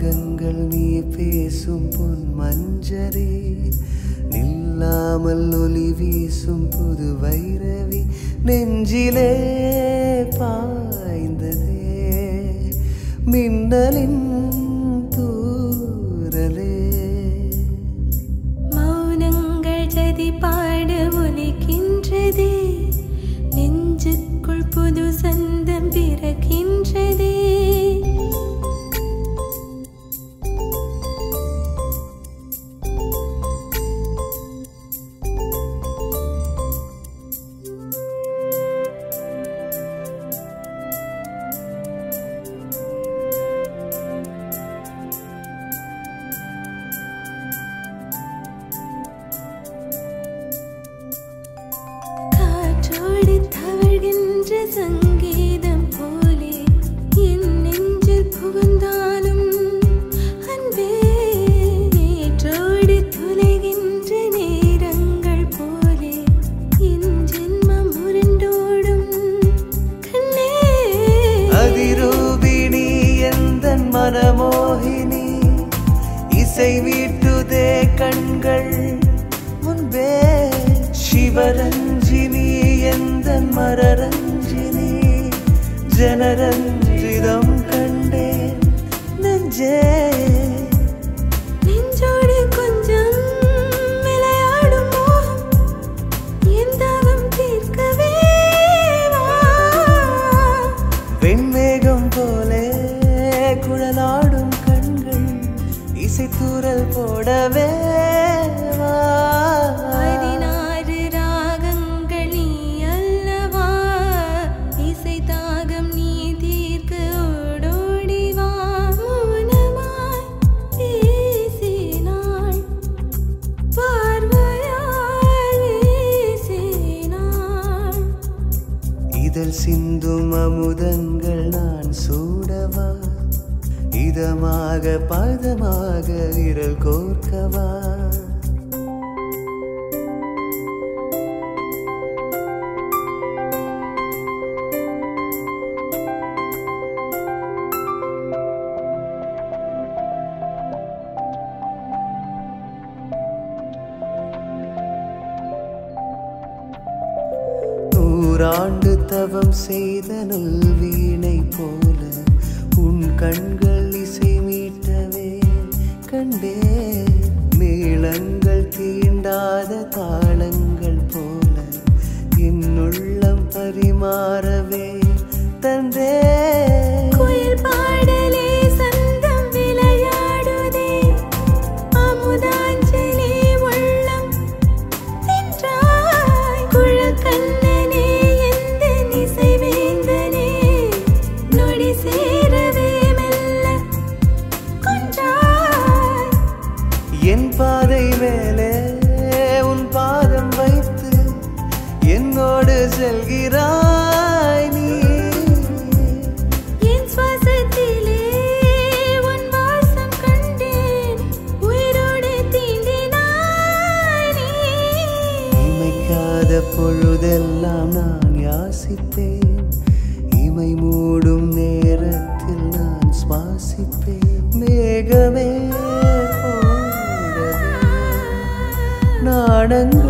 ராகங்கள் நீ பேசும் பொன் மஞ்சரே நில்லாமல் ஒளி வீசும் புது வைரவி நெஞ்சிலே பாய்ந்ததே மின்னலின் தூரலே மௌனங்கள் ஜதி பாட ஒலிக்கின்றதே நெஞ்சுக்குள் புது சந்தம் பிறக்கின்றதே தவழ்கின்ற சங்கீதம் போலே என் நெஞ்சில் புகுந்தாலும் அன்பே நேற்றோடு தொலைகின்ற நேரங்கள் போலே என் ஜென்மம் உருண்டோடும் கண்ணே அதிரூபிணி எந்தன் மனமோகினி இசை வீட்டுதே கண்கள் முன்பே சிவரஞ்சினி எந்தன் மரரஞ்சினி ஜனரஞ்சிதம் கண்டேன் நெஞ்சே நெஞ்சோடு கொஞ்சம் விளையாடும் மோகம் என் தாகம் தீர்க்கவே வெண்மேகம் போலே குழலாடும் கண்கள் இசைத்தூரல் போடவே இதழ் சிந்தும் அமுதங்கள் நான் சூடவா இதமாக பதமாக விரல் கோர்க்கவா நூறாண்டு தவம் செய்த நல்வீணை போல உன் கண்கள் இசை மீட்டவே கண்டே மேளங்கள் தீண்டாத தாளங்கள் போல என் உள்ளம் பரிமாறவே தந்தே குயில் பாடலே சந்தம் விளையாடுதே அமுதாஞ்சலி உள்ளம் நின்றாய் குழக்கண்ண என் பாதை மேலே உன் பாதம் வைத்து என்னோடு செல்கிறாய் நீ என் சுவாசத்திலே உன் வாசம் கண்டேன் உயிரோடு தீண்டினாய் நீ இமைக்காத பொழுதெல்லாம் நான் யாசிப்பேன் இமை மூடும் நேரத்தில் நான் சுவாசிப்பேன் மேகமே நாடங்கள்